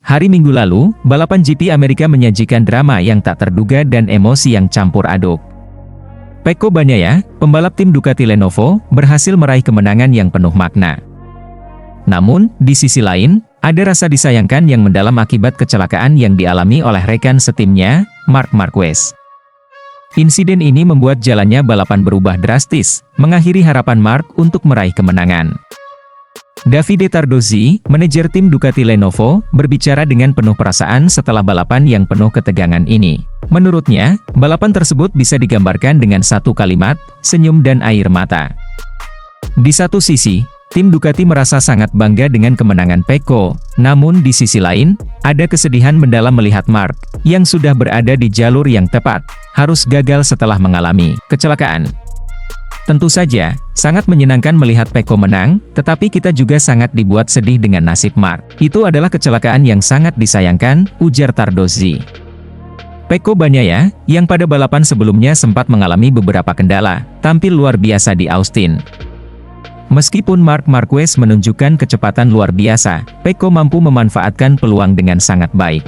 Hari Minggu lalu, balapan GP Amerika menyajikan drama yang tak terduga dan emosi yang campur aduk. Pecco Bagnaia, pembalap tim Ducati Lenovo, berhasil meraih kemenangan yang penuh makna. Namun, di sisi lain, ada rasa disayangkan yang mendalam akibat kecelakaan yang dialami oleh rekan setimnya, Marc Marquez. Insiden ini membuat jalannya balapan berubah drastis, mengakhiri harapan Marc untuk meraih kemenangan. Davide Tardozzi, manajer tim Ducati Lenovo, berbicara dengan penuh perasaan setelah balapan yang penuh ketegangan ini. Menurutnya, balapan tersebut bisa digambarkan dengan satu kalimat, senyum dan air mata. Di satu sisi, tim Ducati merasa sangat bangga dengan kemenangan Pecco, namun di sisi lain, ada kesedihan mendalam melihat Marc, yang sudah berada di jalur yang tepat, harus gagal setelah mengalami kecelakaan. Tentu saja, sangat menyenangkan melihat Pecco menang, tetapi kita juga sangat dibuat sedih dengan nasib Marc. Itu adalah kecelakaan yang sangat disayangkan, ujar Tardozzi. Pecco Bagnaia, yang pada balapan sebelumnya sempat mengalami beberapa kendala, tampil luar biasa di Austin. Meskipun Marc Marquez menunjukkan kecepatan luar biasa, Pecco mampu memanfaatkan peluang dengan sangat baik.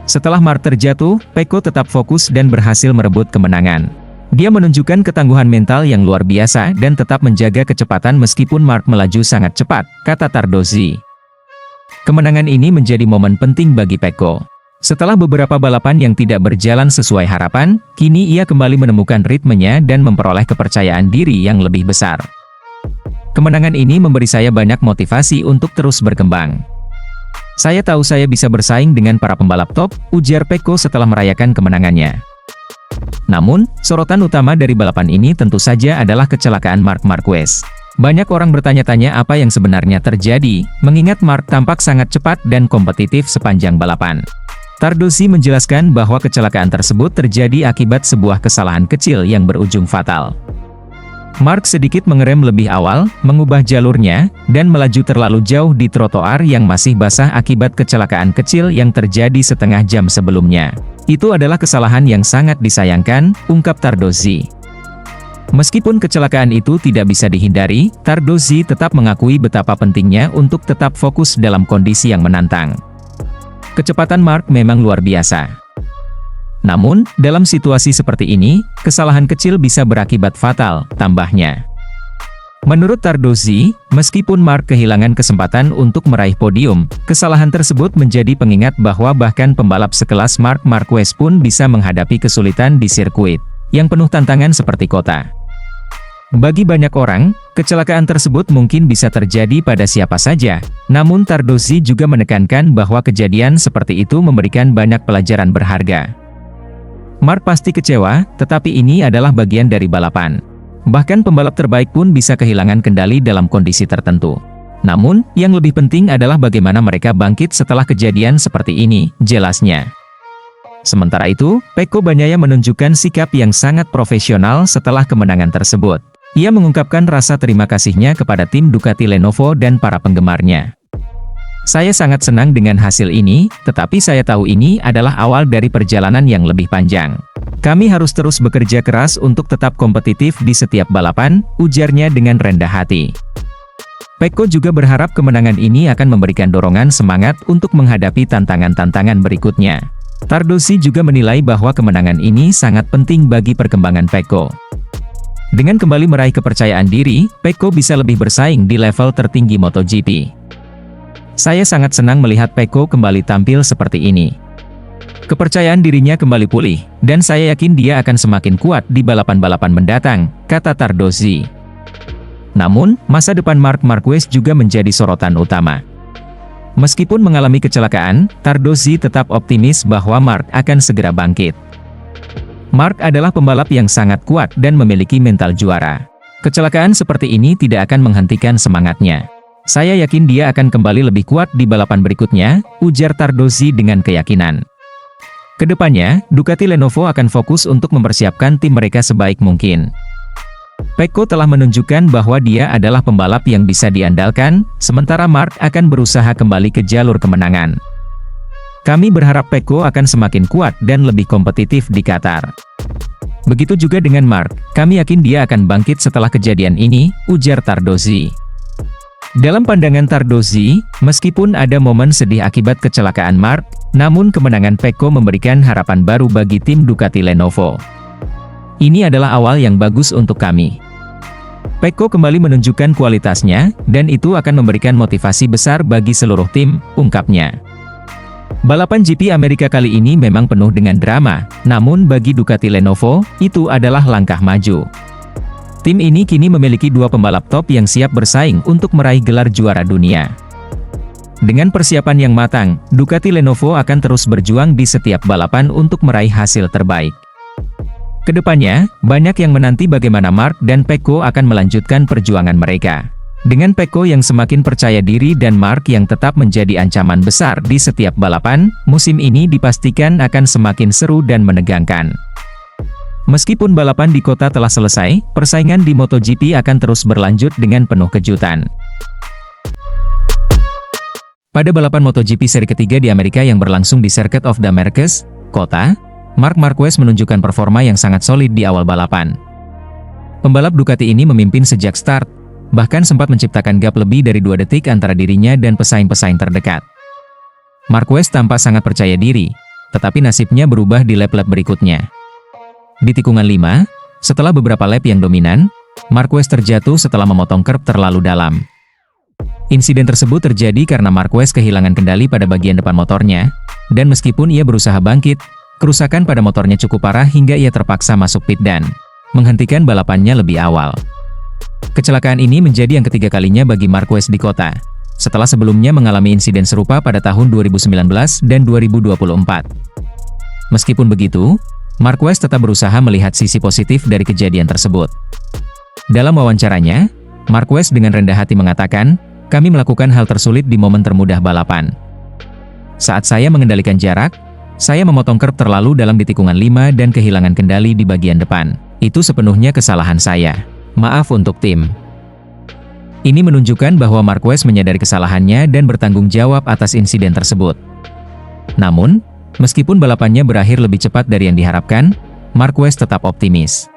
Setelah Marc terjatuh, Pecco tetap fokus dan berhasil merebut kemenangan. Dia menunjukkan ketangguhan mental yang luar biasa dan tetap menjaga kecepatan meskipun Marc melaju sangat cepat, kata Tardozzi. Kemenangan ini menjadi momen penting bagi Pecco. Setelah beberapa balapan yang tidak berjalan sesuai harapan, kini ia kembali menemukan ritmenya dan memperoleh kepercayaan diri yang lebih besar. Kemenangan ini memberi saya banyak motivasi untuk terus berkembang. Saya tahu saya bisa bersaing dengan para pembalap top, ujar Pecco setelah merayakan kemenangannya. Namun, sorotan utama dari balapan ini tentu saja adalah kecelakaan Marc Marquez. Banyak orang bertanya-tanya apa yang sebenarnya terjadi, mengingat Marc tampak sangat cepat dan kompetitif sepanjang balapan. Tardozzi menjelaskan bahwa kecelakaan tersebut terjadi akibat sebuah kesalahan kecil yang berujung fatal. Marc sedikit mengerem lebih awal, mengubah jalurnya, dan melaju terlalu jauh di trotoar yang masih basah akibat kecelakaan kecil yang terjadi setengah jam sebelumnya. Itu adalah kesalahan yang sangat disayangkan, ungkap Tardozzi. Meskipun kecelakaan itu tidak bisa dihindari, Tardozzi tetap mengakui betapa pentingnya untuk tetap fokus dalam kondisi yang menantang. Kecepatan Marc memang luar biasa. Namun, dalam situasi seperti ini, kesalahan kecil bisa berakibat fatal, tambahnya. Menurut Tardozzi, meskipun Marc kehilangan kesempatan untuk meraih podium, kesalahan tersebut menjadi pengingat bahwa bahkan pembalap sekelas Marc Marquez pun bisa menghadapi kesulitan di sirkuit yang penuh tantangan seperti kota. Bagi banyak orang, kecelakaan tersebut mungkin bisa terjadi pada siapa saja, namun Tardozzi juga menekankan bahwa kejadian seperti itu memberikan banyak pelajaran berharga. Marc pasti kecewa, tetapi ini adalah bagian dari balapan. Bahkan pembalap terbaik pun bisa kehilangan kendali dalam kondisi tertentu. Namun, yang lebih penting adalah bagaimana mereka bangkit setelah kejadian seperti ini, jelasnya. Sementara itu, Pecco Bagnaia menunjukkan sikap yang sangat profesional setelah kemenangan tersebut. Ia mengungkapkan rasa terima kasihnya kepada tim Ducati Lenovo dan para penggemarnya. Saya sangat senang dengan hasil ini, tetapi saya tahu ini adalah awal dari perjalanan yang lebih panjang. Kami harus terus bekerja keras untuk tetap kompetitif di setiap balapan, ujarnya dengan rendah hati. Pecco juga berharap kemenangan ini akan memberikan dorongan semangat untuk menghadapi tantangan-tantangan berikutnya. Tardozzi juga menilai bahwa kemenangan ini sangat penting bagi perkembangan Pecco. Dengan kembali meraih kepercayaan diri, Pecco bisa lebih bersaing di level tertinggi MotoGP. Saya sangat senang melihat Pecco kembali tampil seperti ini. Kepercayaan dirinya kembali pulih, dan saya yakin dia akan semakin kuat di balapan-balapan mendatang, kata Tardozzi. Namun, masa depan Marc Marquez juga menjadi sorotan utama. Meskipun mengalami kecelakaan, Tardozzi tetap optimis bahwa Marc akan segera bangkit. Marc adalah pembalap yang sangat kuat dan memiliki mental juara. Kecelakaan seperti ini tidak akan menghentikan semangatnya. Saya yakin dia akan kembali lebih kuat di balapan berikutnya, ujar Tardozzi dengan keyakinan. Kedepannya, Ducati Lenovo akan fokus untuk mempersiapkan tim mereka sebaik mungkin. Pecco telah menunjukkan bahwa dia adalah pembalap yang bisa diandalkan, sementara Marc akan berusaha kembali ke jalur kemenangan. Kami berharap Pecco akan semakin kuat dan lebih kompetitif di Qatar. Begitu juga dengan Marc, kami yakin dia akan bangkit setelah kejadian ini, ujar Tardozzi. Dalam pandangan Tardozzi, meskipun ada momen sedih akibat kecelakaan Marc, namun kemenangan Pecco memberikan harapan baru bagi tim Ducati Lenovo. Ini adalah awal yang bagus untuk kami. Pecco kembali menunjukkan kualitasnya, dan itu akan memberikan motivasi besar bagi seluruh tim, ungkapnya. Balapan GP Amerika kali ini memang penuh dengan drama, namun bagi Ducati Lenovo, itu adalah langkah maju. Tim ini kini memiliki dua pembalap top yang siap bersaing untuk meraih gelar juara dunia. Dengan persiapan yang matang, Ducati Lenovo akan terus berjuang di setiap balapan untuk meraih hasil terbaik. Kedepannya, banyak yang menanti bagaimana Marc dan Pecco akan melanjutkan perjuangan mereka. Dengan Pecco yang semakin percaya diri dan Marc yang tetap menjadi ancaman besar di setiap balapan, musim ini dipastikan akan semakin seru dan menegangkan. Meskipun balapan di kota telah selesai, persaingan di MotoGP akan terus berlanjut dengan penuh kejutan. Pada balapan MotoGP seri ketiga di Amerika yang berlangsung di Circuit of the Americas, kota, Marc Marquez menunjukkan performa yang sangat solid di awal balapan. Pembalap Ducati ini memimpin sejak start, bahkan sempat menciptakan gap lebih dari 2 detik antara dirinya dan pesaing-pesaing terdekat. Marquez tampak sangat percaya diri, tetapi nasibnya berubah di lap-lap berikutnya. Di tikungan 5, setelah beberapa lap yang dominan, Marquez terjatuh setelah memotong kerb terlalu dalam. Insiden tersebut terjadi karena Marquez kehilangan kendali pada bagian depan motornya, dan meskipun ia berusaha bangkit, kerusakan pada motornya cukup parah hingga ia terpaksa masuk pit dan menghentikan balapannya lebih awal. Kecelakaan ini menjadi yang ketiga kalinya bagi Marquez di kota, setelah sebelumnya mengalami insiden serupa pada tahun 2019 dan 2024. Meskipun begitu, Marquez tetap berusaha melihat sisi positif dari kejadian tersebut. Dalam wawancaranya, Marquez dengan rendah hati mengatakan, "Kami melakukan hal tersulit di momen termudah balapan. Saat saya mengendalikan jarak, saya memotong kerb terlalu dalam di tikungan 5 dan kehilangan kendali di bagian depan. Itu sepenuhnya kesalahan saya. Maaf untuk tim." Ini menunjukkan bahwa Marquez menyadari kesalahannya dan bertanggung jawab atas insiden tersebut. Namun, meskipun balapannya berakhir lebih cepat dari yang diharapkan, Marquez tetap optimis.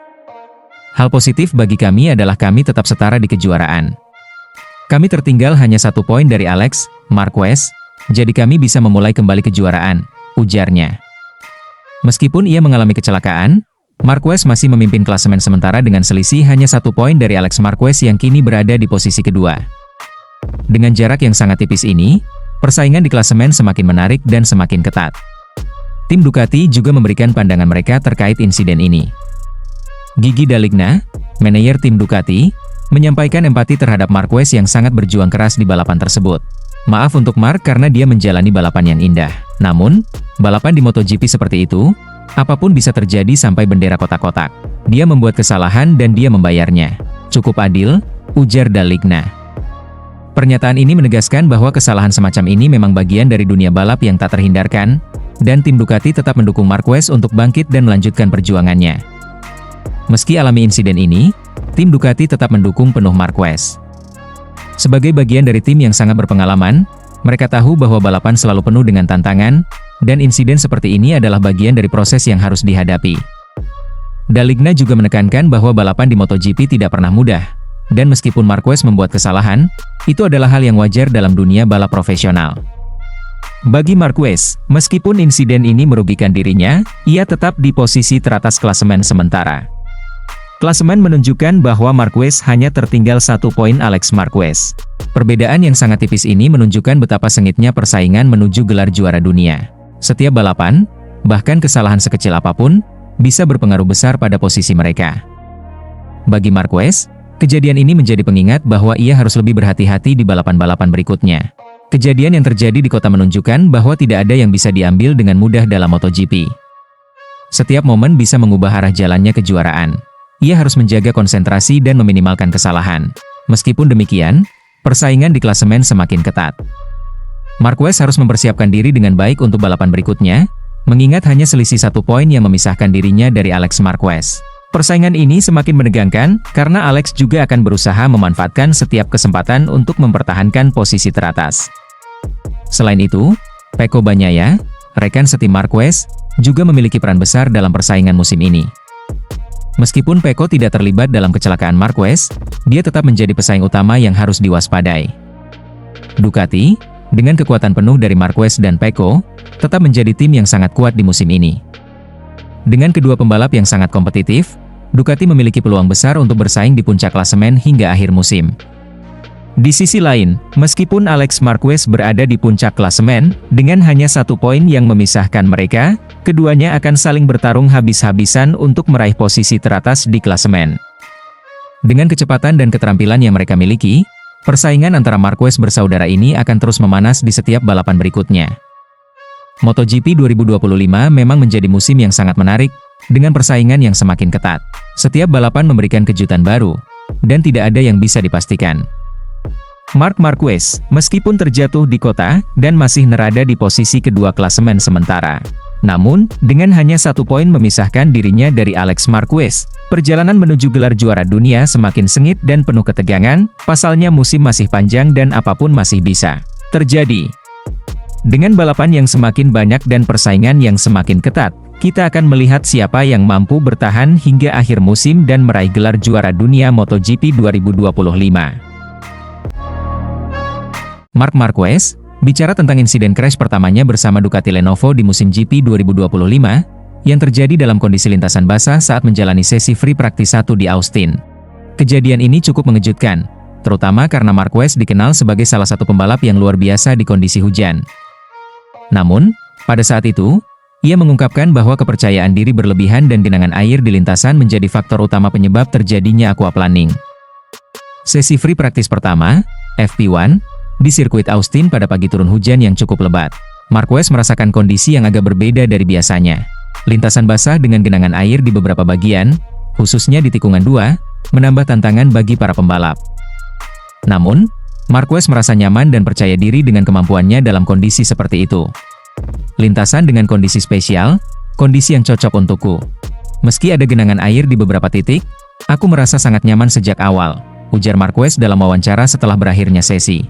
"Hal positif bagi kami adalah kami tetap setara di kejuaraan. Kami tertinggal hanya 1 poin dari Alex Marquez, jadi kami bisa memulai kembali kejuaraan," ujarnya. Meskipun ia mengalami kecelakaan, Marquez masih memimpin klasemen sementara dengan selisih hanya 1 poin dari Alex Marquez yang kini berada di posisi kedua. Dengan jarak yang sangat tipis ini, persaingan di klasemen semakin menarik dan semakin ketat. Tim Ducati juga memberikan pandangan mereka terkait insiden ini. Gigi D'Aligna, manajer tim Ducati, menyampaikan empati terhadap Marquez yang sangat berjuang keras di balapan tersebut. "Maaf untuk Marc karena dia menjalani balapan yang indah. Namun, balapan di MotoGP seperti itu, apapun bisa terjadi sampai bendera kotak-kotak. Dia membuat kesalahan dan dia membayarnya. Cukup adil," ujar D'Aligna. Pernyataan ini menegaskan bahwa kesalahan semacam ini memang bagian dari dunia balap yang tak terhindarkan, dan tim Ducati tetap mendukung Marquez untuk bangkit dan melanjutkan perjuangannya. Meski alami insiden ini, tim Ducati tetap mendukung penuh Marquez. Sebagai bagian dari tim yang sangat berpengalaman, mereka tahu bahwa balapan selalu penuh dengan tantangan, dan insiden seperti ini adalah bagian dari proses yang harus dihadapi. D'Aligna juga menekankan bahwa balapan di MotoGP tidak pernah mudah, dan meskipun Marquez membuat kesalahan, itu adalah hal yang wajar dalam dunia balap profesional. Bagi Marquez, meskipun insiden ini merugikan dirinya, ia tetap di posisi teratas klasemen sementara. Klasemen menunjukkan bahwa Marquez hanya tertinggal 1 poin Alex Marquez. Perbedaan yang sangat tipis ini menunjukkan betapa sengitnya persaingan menuju gelar juara dunia. Setiap balapan, bahkan kesalahan sekecil apapun, bisa berpengaruh besar pada posisi mereka. Bagi Marquez, kejadian ini menjadi pengingat bahwa ia harus lebih berhati-hati di balapan-balapan berikutnya. Kejadian yang terjadi di kota menunjukkan bahwa tidak ada yang bisa diambil dengan mudah dalam MotoGP. Setiap momen bisa mengubah arah jalannya kejuaraan. Ia harus menjaga konsentrasi dan meminimalkan kesalahan. Meskipun demikian, persaingan di klasemen semakin ketat. Marquez harus mempersiapkan diri dengan baik untuk balapan berikutnya, mengingat hanya selisih 1 poin yang memisahkan dirinya dari Alex Marquez. Persaingan ini semakin menegangkan, karena Alex juga akan berusaha memanfaatkan setiap kesempatan untuk mempertahankan posisi teratas. Selain itu, Pecco Bagnaia, rekan setim Marquez, juga memiliki peran besar dalam persaingan musim ini. Meskipun Pecco tidak terlibat dalam kecelakaan Marquez, dia tetap menjadi pesaing utama yang harus diwaspadai. Ducati, dengan kekuatan penuh dari Marquez dan Pecco, tetap menjadi tim yang sangat kuat di musim ini. Dengan kedua pembalap yang sangat kompetitif, Ducati memiliki peluang besar untuk bersaing di puncak klasemen hingga akhir musim. Di sisi lain, meskipun Alex Marquez berada di puncak klasemen, dengan hanya 1 poin yang memisahkan mereka, keduanya akan saling bertarung habis-habisan untuk meraih posisi teratas di klasemen. Dengan kecepatan dan keterampilan yang mereka miliki, persaingan antara Marquez bersaudara ini akan terus memanas di setiap balapan berikutnya. MotoGP 2025 memang menjadi musim yang sangat menarik, dengan persaingan yang semakin ketat. Setiap balapan memberikan kejutan baru, dan tidak ada yang bisa dipastikan. Marc Marquez, meskipun terjatuh di kota, dan masih nerada di posisi kedua klasemen sementara. Namun, dengan hanya 1 poin memisahkan dirinya dari Alex Marquez, perjalanan menuju gelar juara dunia semakin sengit dan penuh ketegangan, pasalnya musim masih panjang dan apapun masih bisa terjadi. Dengan balapan yang semakin banyak dan persaingan yang semakin ketat, kita akan melihat siapa yang mampu bertahan hingga akhir musim dan meraih gelar juara dunia MotoGP 2025. Marc Marquez, bicara tentang insiden crash pertamanya bersama Ducati Lenovo di musim GP 2025, yang terjadi dalam kondisi lintasan basah saat menjalani sesi free practice 1 di Austin. Kejadian ini cukup mengejutkan, terutama karena Marquez dikenal sebagai salah satu pembalap yang luar biasa di kondisi hujan. Namun, pada saat itu, ia mengungkapkan bahwa kepercayaan diri berlebihan dan genangan air di lintasan menjadi faktor utama penyebab terjadinya aquaplaning. Sesi free practice pertama, FP1, di sirkuit Austin pada pagi turun hujan yang cukup lebat. Marquez merasakan kondisi yang agak berbeda dari biasanya. Lintasan basah dengan genangan air di beberapa bagian, khususnya di tikungan 2, menambah tantangan bagi para pembalap. Namun, Marquez merasa nyaman dan percaya diri dengan kemampuannya dalam kondisi seperti itu. Lintasan dengan kondisi spesial, kondisi yang cocok untukku. Meski ada genangan air di beberapa titik, aku merasa sangat nyaman sejak awal, ujar Marquez dalam wawancara setelah berakhirnya sesi.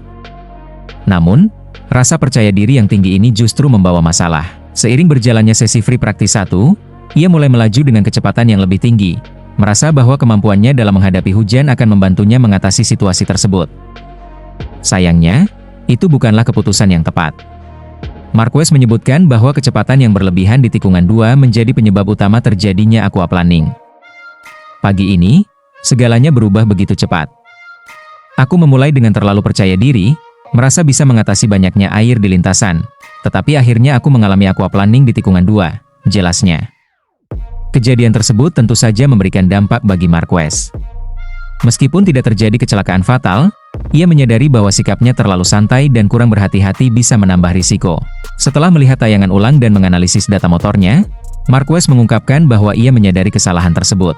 Namun, rasa percaya diri yang tinggi ini justru membawa masalah. Seiring berjalannya sesi free practice 1, ia mulai melaju dengan kecepatan yang lebih tinggi, merasa bahwa kemampuannya dalam menghadapi hujan akan membantunya mengatasi situasi tersebut. Sayangnya, itu bukanlah keputusan yang tepat. Marquez menyebutkan bahwa kecepatan yang berlebihan di tikungan 2 menjadi penyebab utama terjadinya aquaplaning. Pagi ini, segalanya berubah begitu cepat. Aku memulai dengan terlalu percaya diri, merasa bisa mengatasi banyaknya air di lintasan, tetapi akhirnya aku mengalami aquaplaning di tikungan 2, jelasnya. Kejadian tersebut tentu saja memberikan dampak bagi Marquez. Meskipun tidak terjadi kecelakaan fatal, ia menyadari bahwa sikapnya terlalu santai dan kurang berhati-hati bisa menambah risiko. Setelah melihat tayangan ulang dan menganalisis data motornya, Marquez mengungkapkan bahwa ia menyadari kesalahan tersebut.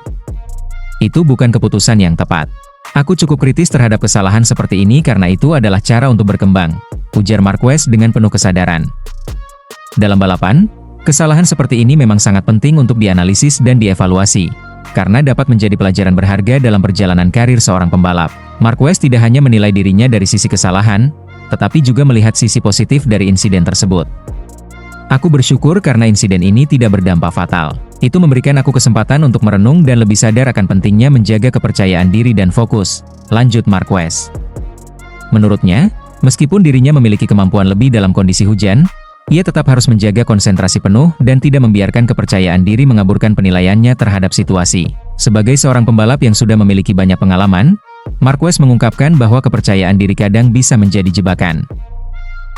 Itu bukan keputusan yang tepat. Aku cukup kritis terhadap kesalahan seperti ini karena itu adalah cara untuk berkembang, ujar Marquez dengan penuh kesadaran. Dalam balapan, kesalahan seperti ini memang sangat penting untuk dianalisis dan dievaluasi, karena dapat menjadi pelajaran berharga dalam perjalanan karir seorang pembalap. Marquez tidak hanya menilai dirinya dari sisi kesalahan, tetapi juga melihat sisi positif dari insiden tersebut. Aku bersyukur karena insiden ini tidak berdampak fatal. Itu memberikan aku kesempatan untuk merenung dan lebih sadar akan pentingnya menjaga kepercayaan diri dan fokus, lanjut Marquez. Menurutnya, meskipun dirinya memiliki kemampuan lebih dalam kondisi hujan, ia tetap harus menjaga konsentrasi penuh dan tidak membiarkan kepercayaan diri mengaburkan penilaiannya terhadap situasi. Sebagai seorang pembalap yang sudah memiliki banyak pengalaman, Marquez mengungkapkan bahwa kepercayaan diri kadang bisa menjadi jebakan.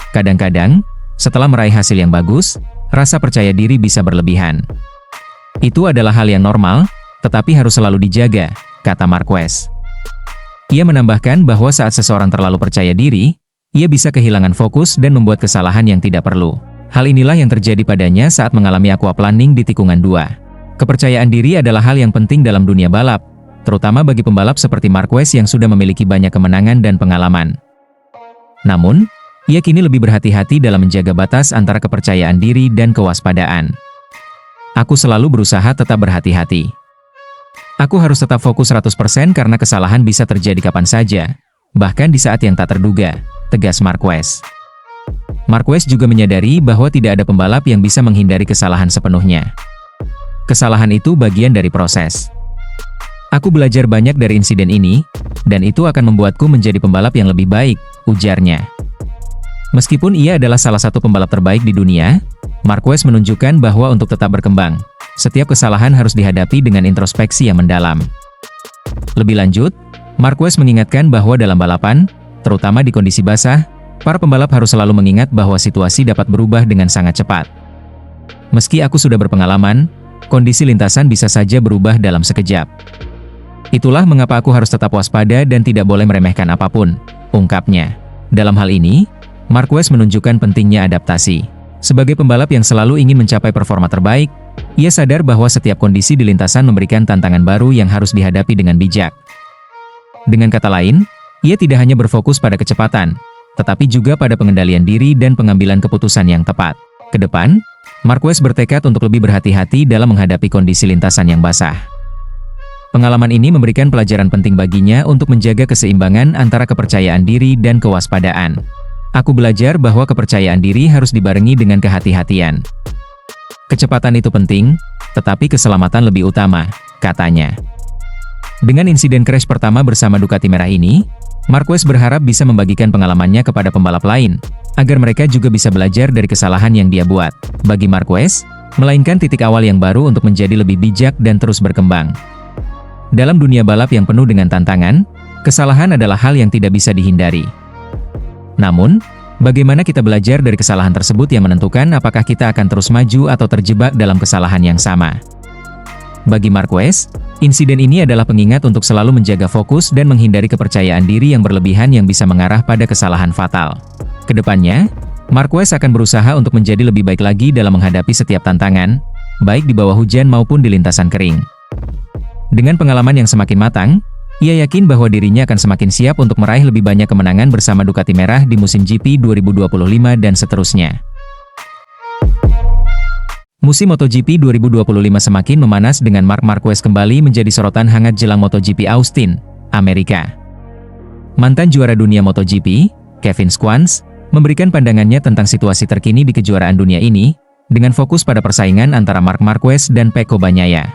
Kadang-kadang, setelah meraih hasil yang bagus, rasa percaya diri bisa berlebihan. Itu adalah hal yang normal, tetapi harus selalu dijaga, kata Marquez. Ia menambahkan bahwa saat seseorang terlalu percaya diri, ia bisa kehilangan fokus dan membuat kesalahan yang tidak perlu. Hal inilah yang terjadi padanya saat mengalami aquaplaning di tikungan 2. Kepercayaan diri adalah hal yang penting dalam dunia balap, terutama bagi pembalap seperti Marquez yang sudah memiliki banyak kemenangan dan pengalaman. Namun, ia kini lebih berhati-hati dalam menjaga batas antara kepercayaan diri dan kewaspadaan. Aku selalu berusaha tetap berhati-hati. Aku harus tetap fokus 100% karena kesalahan bisa terjadi kapan saja, bahkan di saat yang tak terduga, tegas Marquez. Marquez juga menyadari bahwa tidak ada pembalap yang bisa menghindari kesalahan sepenuhnya. Kesalahan itu bagian dari proses. Aku belajar banyak dari insiden ini, dan itu akan membuatku menjadi pembalap yang lebih baik, ujarnya. Meskipun ia adalah salah satu pembalap terbaik di dunia, Marquez menunjukkan bahwa untuk tetap berkembang, setiap kesalahan harus dihadapi dengan introspeksi yang mendalam. Lebih lanjut, Marquez mengingatkan bahwa dalam balapan, terutama di kondisi basah, para pembalap harus selalu mengingat bahwa situasi dapat berubah dengan sangat cepat. Meski aku sudah berpengalaman, kondisi lintasan bisa saja berubah dalam sekejap. Itulah mengapa aku harus tetap waspada dan tidak boleh meremehkan apapun, ungkapnya. Dalam hal ini, Marquez menunjukkan pentingnya adaptasi. Sebagai pembalap yang selalu ingin mencapai performa terbaik, ia sadar bahwa setiap kondisi di lintasan memberikan tantangan baru yang harus dihadapi dengan bijak. Dengan kata lain, ia tidak hanya berfokus pada kecepatan, tetapi juga pada pengendalian diri dan pengambilan keputusan yang tepat. Ke depan, Marquez bertekad untuk lebih berhati-hati dalam menghadapi kondisi lintasan yang basah. Pengalaman ini memberikan pelajaran penting baginya untuk menjaga keseimbangan antara kepercayaan diri dan kewaspadaan. Aku belajar bahwa kepercayaan diri harus dibarengi dengan kehati-hatian. Kecepatan itu penting, tetapi keselamatan lebih utama, katanya. Dengan insiden crash pertama bersama Ducati merah ini, Marquez berharap bisa membagikan pengalamannya kepada pembalap lain, agar mereka juga bisa belajar dari kesalahan yang dia buat. Bagi Marquez, melainkan titik awal yang baru untuk menjadi lebih bijak dan terus berkembang. Dalam dunia balap yang penuh dengan tantangan, kesalahan adalah hal yang tidak bisa dihindari. Namun, bagaimana kita belajar dari kesalahan tersebut yang menentukan apakah kita akan terus maju atau terjebak dalam kesalahan yang sama. Bagi Marquez, insiden ini adalah pengingat untuk selalu menjaga fokus dan menghindari kepercayaan diri yang berlebihan yang bisa mengarah pada kesalahan fatal. Kedepannya, Marquez akan berusaha untuk menjadi lebih baik lagi dalam menghadapi setiap tantangan, baik di bawah hujan maupun di lintasan kering. Dengan pengalaman yang semakin matang, ia yakin bahwa dirinya akan semakin siap untuk meraih lebih banyak kemenangan bersama Ducati merah di musim GP 2025 dan seterusnya. Musim MotoGP 2025 semakin memanas dengan Marc Marquez kembali menjadi sorotan hangat jelang MotoGP Austin, Amerika. Mantan juara dunia MotoGP, Kevin Schwantz, memberikan pandangannya tentang situasi terkini di kejuaraan dunia ini, dengan fokus pada persaingan antara Marc Marquez dan Pecco Bagnaia.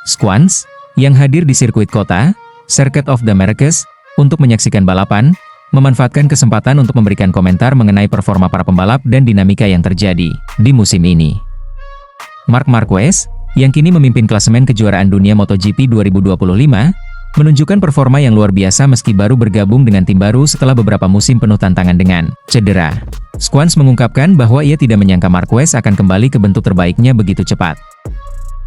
Schwantz, yang hadir di sirkuit kota, Circuit of the Americas, untuk menyaksikan balapan, memanfaatkan kesempatan untuk memberikan komentar mengenai performa para pembalap dan dinamika yang terjadi di musim ini. Marc Marquez, yang kini memimpin klasemen kejuaraan dunia MotoGP 2025, menunjukkan performa yang luar biasa meski baru bergabung dengan tim baru setelah beberapa musim penuh tantangan dengan cedera. Schwantz mengungkapkan bahwa ia tidak menyangka Marquez akan kembali ke bentuk terbaiknya begitu cepat.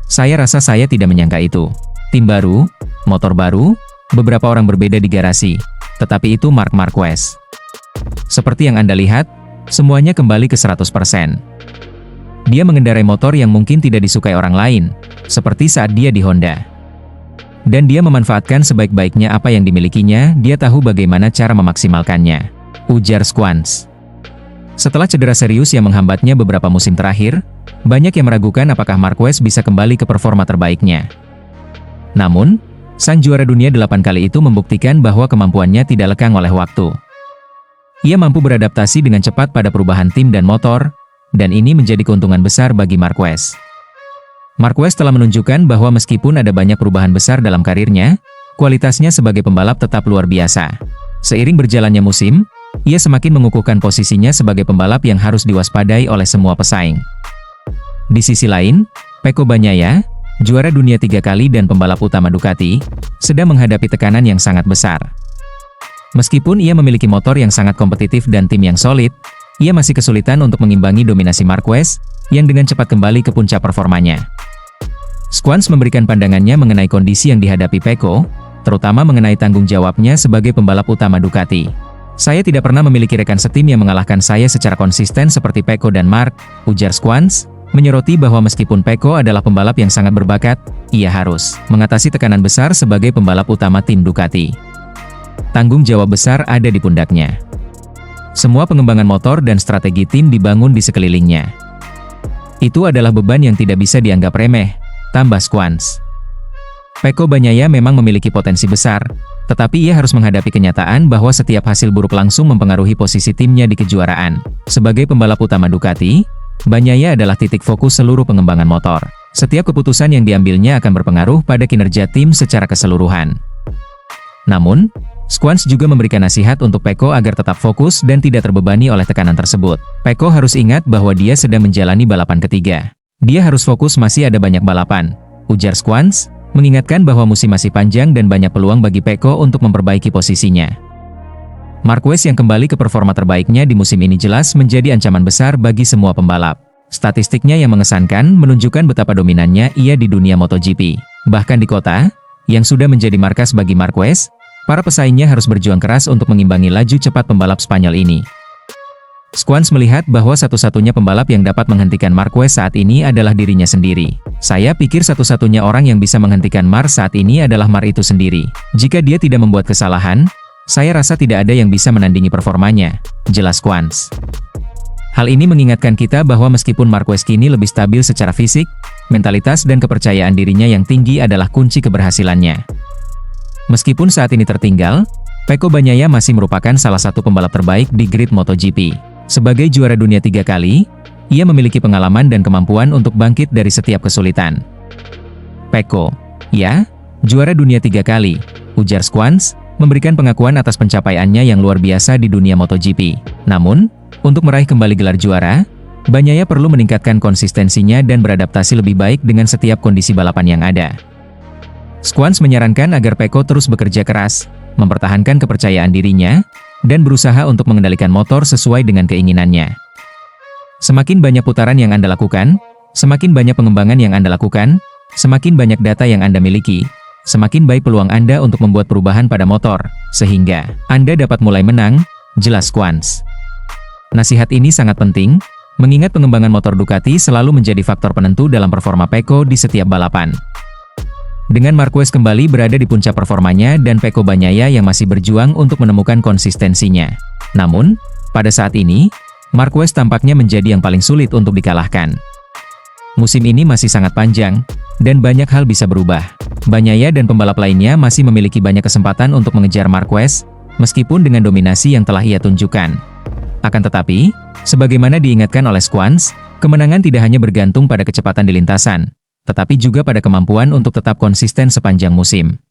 Saya rasa saya tidak menyangka itu. Tim baru, motor baru, beberapa orang berbeda di garasi, tetapi itu Marc Marquez. Seperti yang Anda lihat, semuanya kembali ke 100%. Dia mengendarai motor yang mungkin tidak disukai orang lain, seperti saat dia di Honda. Dan dia memanfaatkan sebaik-baiknya apa yang dimilikinya, dia tahu bagaimana cara memaksimalkannya, ujar Schwantz. Setelah cedera serius yang menghambatnya beberapa musim terakhir, banyak yang meragukan apakah Marquez bisa kembali ke performa terbaiknya. Namun, sang juara dunia 8 kali itu membuktikan bahwa kemampuannya tidak lekang oleh waktu. Ia mampu beradaptasi dengan cepat pada perubahan tim dan motor, dan ini menjadi keuntungan besar bagi Marquez. Marquez telah menunjukkan bahwa meskipun ada banyak perubahan besar dalam karirnya, kualitasnya sebagai pembalap tetap luar biasa. Seiring berjalannya musim, ia semakin mengukuhkan posisinya sebagai pembalap yang harus diwaspadai oleh semua pesaing. Di sisi lain, Pecco Bagnaia, juara dunia 3 kali dan pembalap utama Ducati, sedang menghadapi tekanan yang sangat besar. Meskipun ia memiliki motor yang sangat kompetitif dan tim yang solid, ia masih kesulitan untuk mengimbangi dominasi Marquez, yang dengan cepat kembali ke puncak performanya. Schwantz memberikan pandangannya mengenai kondisi yang dihadapi Pecco, terutama mengenai tanggung jawabnya sebagai pembalap utama Ducati. Saya tidak pernah memiliki rekan setim yang mengalahkan saya secara konsisten seperti Pecco dan Marc, ujar Schwantz, menyoroti bahwa meskipun Pecco adalah pembalap yang sangat berbakat, ia harus mengatasi tekanan besar sebagai pembalap utama tim Ducati. Tanggung jawab besar ada di pundaknya. Semua pengembangan motor dan strategi tim dibangun di sekelilingnya. Itu adalah beban yang tidak bisa dianggap remeh, tambah Schwantz. Pecco Bagnaia memang memiliki potensi besar, tetapi ia harus menghadapi kenyataan bahwa setiap hasil buruk langsung mempengaruhi posisi timnya di kejuaraan. Sebagai pembalap utama Ducati, Bagnaia adalah titik fokus seluruh pengembangan motor. Setiap keputusan yang diambilnya akan berpengaruh pada kinerja tim secara keseluruhan. Namun, Squans juga memberikan nasihat untuk Pecco agar tetap fokus dan tidak terbebani oleh tekanan tersebut. Pecco harus ingat bahwa dia sedang menjalani balapan ketiga. Dia harus fokus, masih ada banyak balapan, ujar Squans, mengingatkan bahwa musim masih panjang dan banyak peluang bagi Pecco untuk memperbaiki posisinya. Marquez yang kembali ke performa terbaiknya di musim ini jelas menjadi ancaman besar bagi semua pembalap. Statistiknya yang mengesankan menunjukkan betapa dominannya ia di dunia MotoGP. Bahkan di kota, yang sudah menjadi markas bagi Marquez, para pesaingnya harus berjuang keras untuk mengimbangi laju cepat pembalap Spanyol ini. Squans melihat bahwa satu-satunya pembalap yang dapat menghentikan Marquez saat ini adalah dirinya sendiri. Saya pikir satu-satunya orang yang bisa menghentikan Mar saat ini adalah Mar itu sendiri. Jika dia tidak membuat kesalahan, saya rasa tidak ada yang bisa menandingi performanya, jelas Squans. Hal ini mengingatkan kita bahwa meskipun Marquez kini lebih stabil secara fisik, mentalitas dan kepercayaan dirinya yang tinggi adalah kunci keberhasilannya. Meskipun saat ini tertinggal, Pecco Bagnaia masih merupakan salah satu pembalap terbaik di grid MotoGP. Sebagai juara dunia 3 kali, ia memiliki pengalaman dan kemampuan untuk bangkit dari setiap kesulitan. Pecco, ya, juara dunia 3 kali, ujar Squans, memberikan pengakuan atas pencapaiannya yang luar biasa di dunia MotoGP. Namun, untuk meraih kembali gelar juara, Bagnaia perlu meningkatkan konsistensinya dan beradaptasi lebih baik dengan setiap kondisi balapan yang ada. Squans menyarankan agar Pecco terus bekerja keras, mempertahankan kepercayaan dirinya, dan berusaha untuk mengendalikan motor sesuai dengan keinginannya. Semakin banyak putaran yang Anda lakukan, semakin banyak pengembangan yang Anda lakukan, semakin banyak data yang Anda miliki, semakin baik peluang Anda untuk membuat perubahan pada motor, sehingga Anda dapat mulai menang, jelas Squans. Nasihat ini sangat penting, mengingat pengembangan motor Ducati selalu menjadi faktor penentu dalam performa Pecco di setiap balapan. Dengan Marquez kembali berada di puncak performanya dan Pecco Bagnaia yang masih berjuang untuk menemukan konsistensinya. Namun, pada saat ini, Marquez tampaknya menjadi yang paling sulit untuk dikalahkan. Musim ini masih sangat panjang, dan banyak hal bisa berubah. Bagnaia dan pembalap lainnya masih memiliki banyak kesempatan untuk mengejar Marquez, meskipun dengan dominasi yang telah ia tunjukkan. Akan tetapi, sebagaimana diingatkan oleh Squans, kemenangan tidak hanya bergantung pada kecepatan di lintasan, tetapi juga pada kemampuan untuk tetap konsisten sepanjang musim.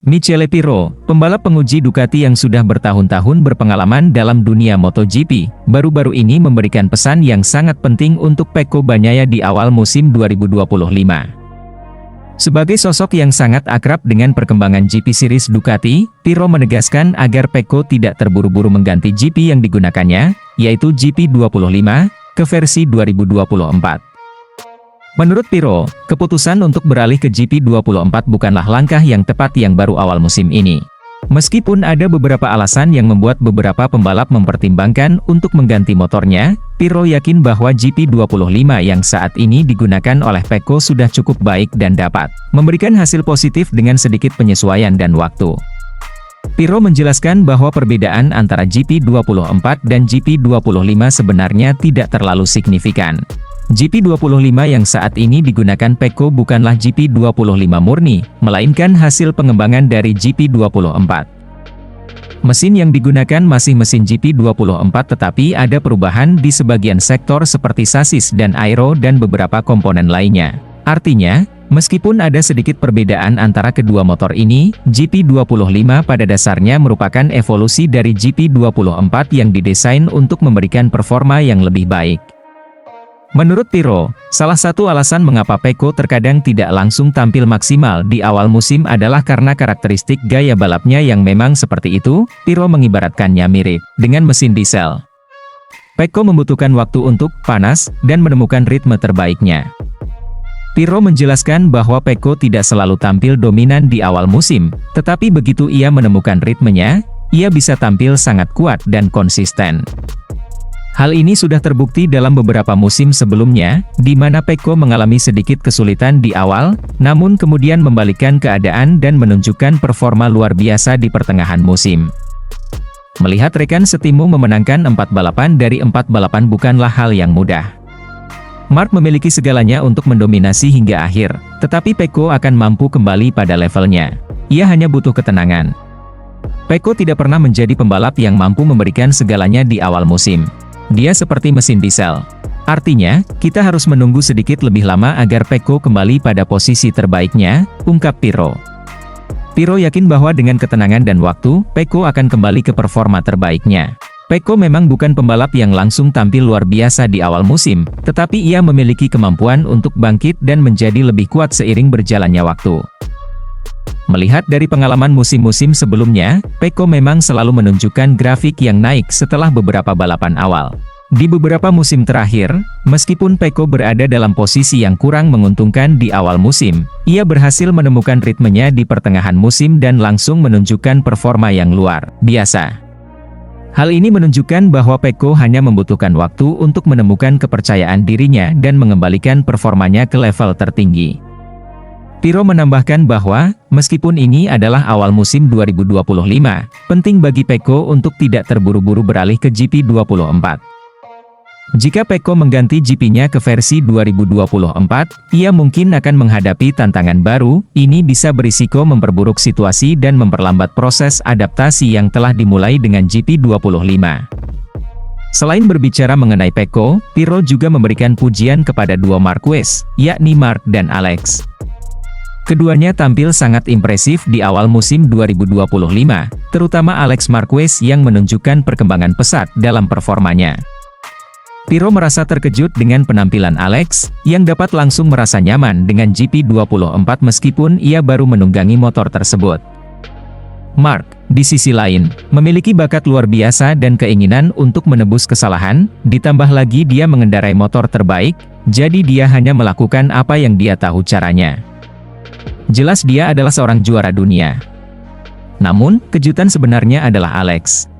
Michele Pirro, pembalap penguji Ducati yang sudah bertahun-tahun berpengalaman dalam dunia MotoGP, baru-baru ini memberikan pesan yang sangat penting untuk Pecco Bagnaia di awal musim 2025. Sebagai sosok yang sangat akrab dengan perkembangan GP Series Ducati, Pirro menegaskan agar Pecco tidak terburu-buru mengganti GP yang digunakannya, yaitu GP25, ke versi 2024. Menurut Pirro, keputusan untuk beralih ke GP24 bukanlah langkah yang tepat yang baru awal musim ini. Meskipun ada beberapa alasan yang membuat beberapa pembalap mempertimbangkan untuk mengganti motornya, Pirro yakin bahwa GP25 yang saat ini digunakan oleh Pecco sudah cukup baik dan dapat memberikan hasil positif dengan sedikit penyesuaian dan waktu. Pirro menjelaskan bahwa perbedaan antara GP24 dan GP25 sebenarnya tidak terlalu signifikan. GP25 yang saat ini digunakan Pecco bukanlah GP25 murni, melainkan hasil pengembangan dari GP24. Mesin yang digunakan masih mesin GP24 tetapi ada perubahan di sebagian sektor seperti sasis dan aero dan beberapa komponen lainnya. Artinya, meskipun ada sedikit perbedaan antara kedua motor ini, GP25 pada dasarnya merupakan evolusi dari GP24 yang didesain untuk memberikan performa yang lebih baik. Menurut Pirro, salah satu alasan mengapa Pecco terkadang tidak langsung tampil maksimal di awal musim adalah karena karakteristik gaya balapnya yang memang seperti itu. Pirro mengibaratkannya mirip dengan mesin diesel. Pecco membutuhkan waktu untuk panas dan menemukan ritme terbaiknya. Pirro menjelaskan bahwa Pecco tidak selalu tampil dominan di awal musim, tetapi begitu ia menemukan ritmenya, ia bisa tampil sangat kuat dan konsisten. Hal ini sudah terbukti dalam beberapa musim sebelumnya, di mana Pecco mengalami sedikit kesulitan di awal, namun kemudian membalikkan keadaan dan menunjukkan performa luar biasa di pertengahan musim. Melihat rekan setimu memenangkan 4 balapan dari 4 balapan bukanlah hal yang mudah. Marc memiliki segalanya untuk mendominasi hingga akhir, tetapi Pecco akan mampu kembali pada levelnya. Ia hanya butuh ketenangan. Pecco tidak pernah menjadi pembalap yang mampu memberikan segalanya di awal musim. Dia seperti mesin diesel. Artinya, kita harus menunggu sedikit lebih lama agar Pecco kembali pada posisi terbaiknya, ungkap Pirro. Piro yakin bahwa dengan ketenangan dan waktu, Pecco akan kembali ke performa terbaiknya. Pecco memang bukan pembalap yang langsung tampil luar biasa di awal musim, tetapi ia memiliki kemampuan untuk bangkit dan menjadi lebih kuat seiring berjalannya waktu. Melihat dari pengalaman musim-musim sebelumnya, Pecco memang selalu menunjukkan grafik yang naik setelah beberapa balapan awal. Di beberapa musim terakhir, meskipun Pecco berada dalam posisi yang kurang menguntungkan di awal musim, ia berhasil menemukan ritmenya di pertengahan musim dan langsung menunjukkan performa yang luar biasa. Hal ini menunjukkan bahwa Pecco hanya membutuhkan waktu untuk menemukan kepercayaan dirinya dan mengembalikan performanya ke level tertinggi. Piro menambahkan bahwa, meskipun ini adalah awal musim 2025, penting bagi Pecco untuk tidak terburu-buru beralih ke GP24. Jika Pecco mengganti GP-nya ke versi 2024, ia mungkin akan menghadapi tantangan baru. Ini bisa berisiko memperburuk situasi dan memperlambat proses adaptasi yang telah dimulai dengan GP25. Selain berbicara mengenai Pecco, Piro juga memberikan pujian kepada dua Marquez, yakni Marc dan Alex. Keduanya tampil sangat impresif di awal musim 2025, terutama Alex Marquez yang menunjukkan perkembangan pesat dalam performanya. Piro merasa terkejut dengan penampilan Alex, yang dapat langsung merasa nyaman dengan GP24 meskipun ia baru menunggangi motor tersebut. Marc, di sisi lain, memiliki bakat luar biasa dan keinginan untuk menebus kesalahan, ditambah lagi dia mengendarai motor terbaik, jadi dia hanya melakukan apa yang dia tahu caranya. Jelas dia adalah seorang juara dunia. Namun, kejutan sebenarnya adalah Alex.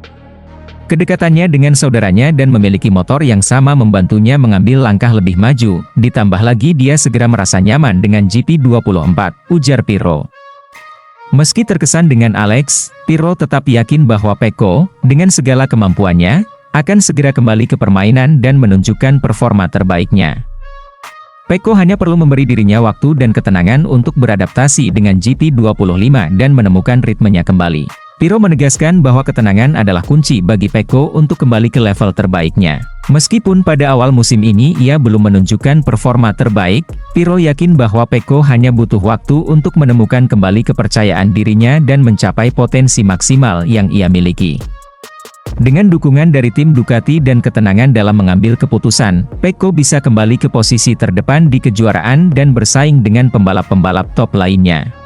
Kedekatannya dengan saudaranya dan memiliki motor yang sama membantunya mengambil langkah lebih maju, ditambah lagi dia segera merasa nyaman dengan GP24, ujar Piro. Meski terkesan dengan Alex, Piro tetap yakin bahwa Pecco, dengan segala kemampuannya, akan segera kembali ke permainan dan menunjukkan performa terbaiknya. Pecco hanya perlu memberi dirinya waktu dan ketenangan untuk beradaptasi dengan GP25 dan menemukan ritmenya kembali. Piro menegaskan bahwa ketenangan adalah kunci bagi Pecco untuk kembali ke level terbaiknya. Meskipun pada awal musim ini ia belum menunjukkan performa terbaik, Piro yakin bahwa Pecco hanya butuh waktu untuk menemukan kembali kepercayaan dirinya dan mencapai potensi maksimal yang ia miliki. Dengan dukungan dari tim Ducati dan ketenangan dalam mengambil keputusan, Pecco bisa kembali ke posisi terdepan di kejuaraan dan bersaing dengan pembalap-pembalap top lainnya.